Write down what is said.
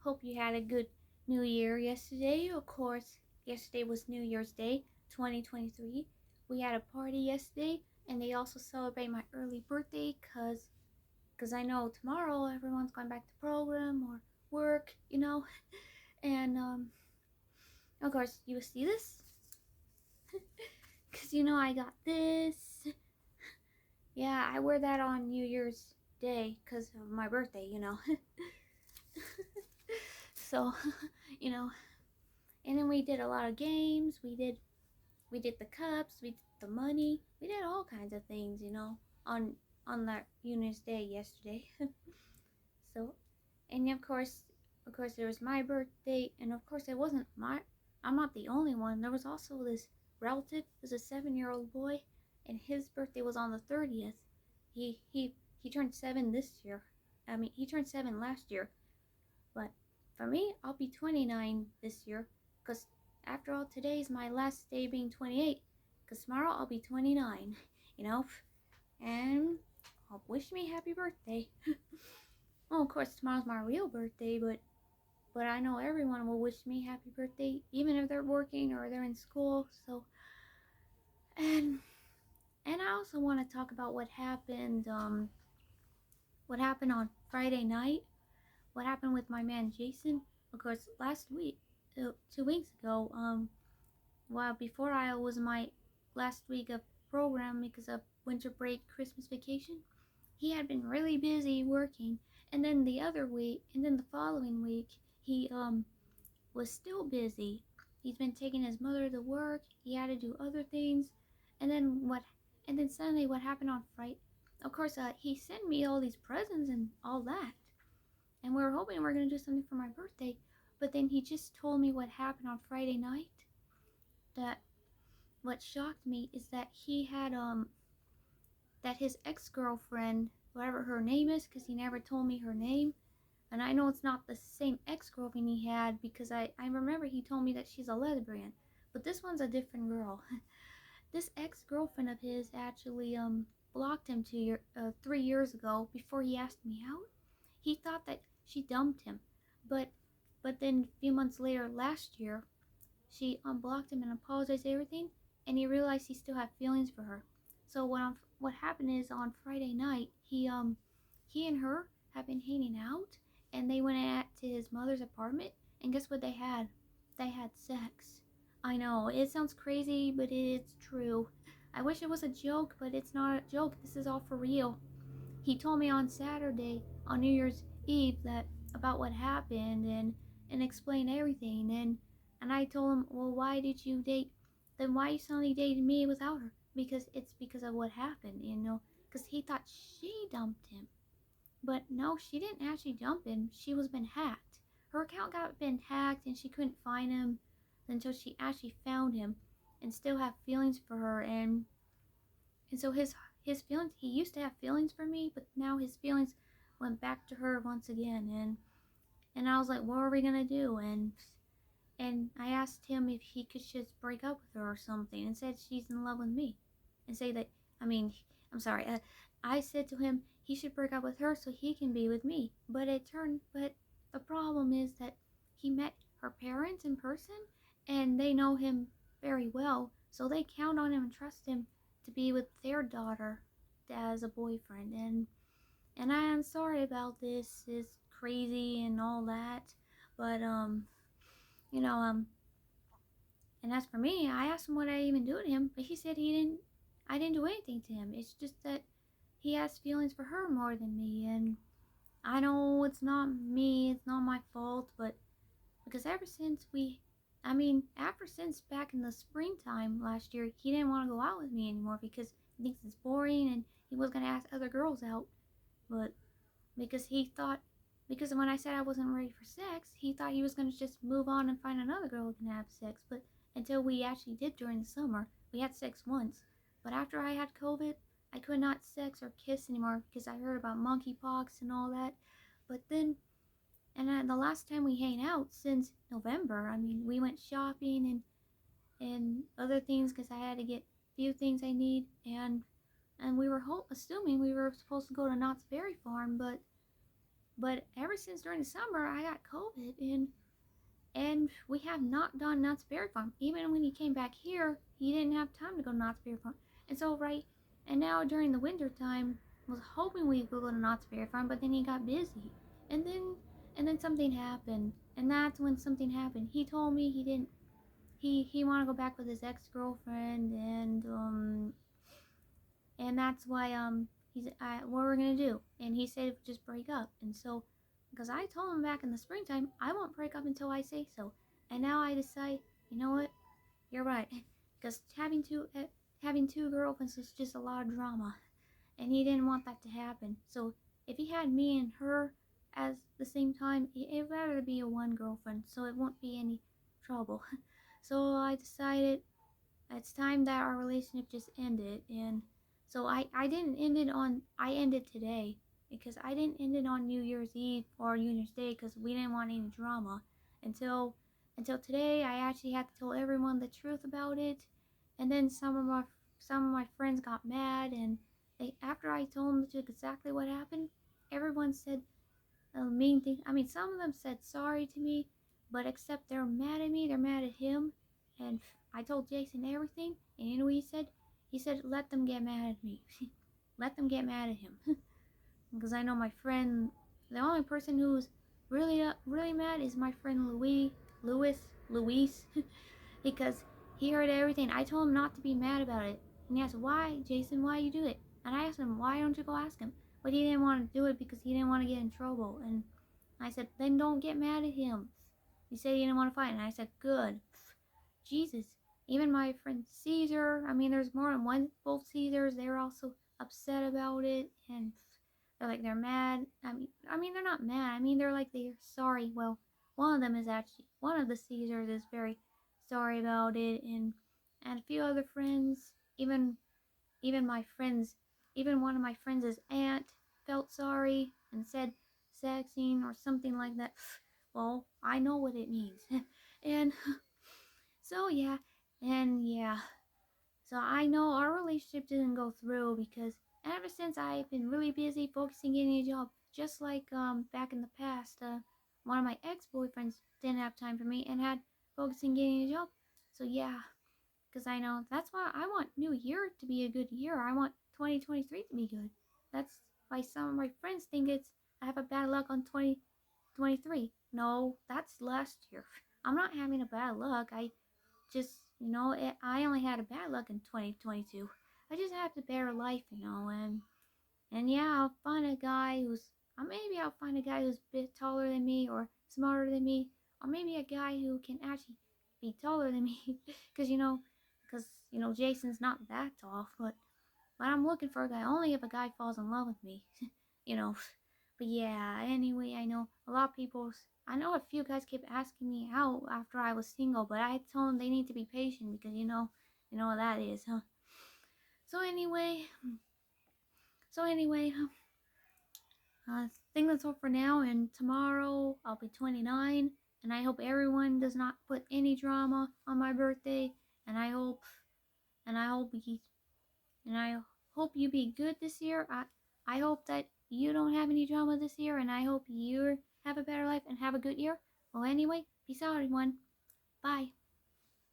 Hope you had a good New Year yesterday. Of course, yesterday was New Year's Day 2023. We had a party yesterday, and they also celebrate my early birthday cause I know tomorrow everyone's going back to program or work. And of course, you see this? Cause I got this. Yeah, I wear that on New Year's Day cause of my birthday. So, you know, and then we did a lot of games. We did the cups, we did the money, we did all kinds of things, on that New Year's Day yesterday. So, and of course, it was my birthday, and of course, it wasn't my. I'm not the only one. There was also this relative, who's a 7-year-old boy, and his birthday was on the 30th. He turned 7 this year. I mean, he turned 7 last year, but for me, I'll be 29 this year, because after all, today's my last day being 28, because tomorrow I'll be 29, you know, and wish me happy birthday. Well, of course, tomorrow's my real birthday, but I know everyone will wish me happy birthday, even if they're working or they're in school. So, and I also want to talk about what happened on Friday night. What happened with my man Jason? Of course, last week, 2 weeks ago, well, before I was my last week of program because of winter break, Christmas vacation, he had been really busy working, and then the following week, he was still busy. He's been taking his mother to work. He had to do other things, and then suddenly what happened on Friday? Of course, he sent me all these presents and all that, and we were hoping we were gonna do something for my birthday, but then he just told me what happened on Friday night. That what shocked me is that he had that his ex-girlfriend, whatever her name is, because he never told me her name, and I know it's not the same ex-girlfriend he had because I remember he told me that she's a lesbian, but this one's a different girl. This ex-girlfriend of his actually blocked him 3 years ago before he asked me out. He thought that she dumped him, but then a few months later last year, she unblocked him and apologized for everything, and he realized he still had feelings for her. So what happened is on Friday night, he and her have been hanging out, and they went to his mother's apartment, and guess what they had? They had sex. I know, it sounds crazy, but it's true. I wish it was a joke, but it's not a joke. This is all for real. He told me on Saturday, on New Year's Eve, that about what happened and explained everything. And I told him, well, why did you date? Then why you suddenly dated me without her? Because it's because of what happened. Because he thought she dumped him. But no, she didn't actually dump him. She was been hacked. Her account got been hacked, and she couldn't find him until she actually found him, and still have feelings for her. And so his feelings, he used to have feelings for me, but now his feelings went back to her once again. And I was like, what are we gonna do? And I asked him if he could just break up with her or something, and said she's in love with me, and say that, I'm sorry, I said to him he should break up with her so he can be with me. But the problem is that he met her parents in person, and they know him very well, so they count on him and trust him to be with their daughter as a boyfriend. And I am sorry about this. It's crazy and all that, but you know, and as for me, I asked him what I even do to him, but he said I didn't do anything to him. It's just that he has feelings for her more than me, and I know it's not me, it's not my fault, but because ever since back in the springtime last year, he didn't want to go out with me anymore because he thinks it's boring, and he was going to ask other girls out, but because when I said I wasn't ready for sex, he thought he was going to just move on and find another girl who can have sex. But until we actually did during the summer, we had sex once. But after I had COVID, I could not sex or kiss anymore because I heard about monkeypox and all that. But then, and then the last time we hang out since November, we went shopping and other things because I had to get a few things I need, and we were assuming we were supposed to go to Knott's Berry Farm, but But ever since during the summer, I got COVID, and we have not done Knott's Berry Farm. Even when he came back here, he didn't have time to go to Knott's Berry Farm. And so and now during the winter time, was hoping we could go to Knott's Berry Farm, but then he got busy, and then something happened, and that's when something happened. He told me he didn't. He wanted to go back with his ex girlfriend, and that's why he's what we're gonna do. And he said just break up, and so because I told him back in the springtime I won't break up until I say so, and now I decide, you know what, you're right, because having two girlfriends is just a lot of drama, and he didn't want that to happen. So if he had me and her as the same time, it'd rather be a one girlfriend, so it won't be any trouble. So I decided it's time that our relationship just ended. And so I didn't end it on, I ended today, because I didn't end it on New Year's Eve or New Year's Day because we didn't want any drama until today. I actually had to tell everyone the truth about it, and then some of my friends got mad, and after I told them exactly what happened, everyone said mean thing. I mean, some of them said sorry to me, but except they're mad at me, they're mad at him. And I told Jason everything, and you know what he said? He said, let them get mad at me. Let them get mad at him. Because I know my friend, the only person who's really mad is my friend Luis, because he heard everything. I told him not to be mad about it. And he asked, why, Jason, why you do it? And I asked him, why don't you go ask him? But he didn't want to do it because he didn't want to get in trouble. And I said, then don't get mad at him. He said he didn't want to fight. And I said, good. Jesus. Even my friend Caesar, I mean, there's more than one, both Caesars, they're also upset about it. And they're like, they're mad. I mean, they're not mad. I mean, they're like, they're sorry. Well, one of them is actually, one of the Caesars is very sorry about it. And a few other friends, even my friends, even one of my friends' aunt felt sorry and said sexing or something like that. Well, I know what it means. And so yeah. So I know our relationship didn't go through because ever since I've been really busy focusing getting a job, just like back in the past, one of my ex-boyfriends didn't have time for me and had focusing getting a job. So yeah, because I know that's why I want New Year to be a good year. I want 2023 to be good. That's why some of my friends think I have a bad luck on 2023. No, that's last year. I'm not having a bad luck. I just, I only had a bad luck in 2022. I just have a better life, and yeah, I'll find a guy maybe I'll find a guy who's a bit taller than me or smarter than me, or maybe a guy who can actually be taller than me, because Jason's not that tall, but I'm looking for a guy only if a guy falls in love with me, you know. But yeah, anyway, I know a few guys kept asking me out after I was single, but I told them they need to be patient because you know what that is, huh? So anyway, so anyway, I think that's all for now, and tomorrow I'll be 29, and I hope everyone does not put any drama on my birthday, and and I hope we, and I hope you be good this year. I hope that you don't have any drama this year, and I hope you have a better life and have a good year. Well, anyway, peace out, everyone. Bye.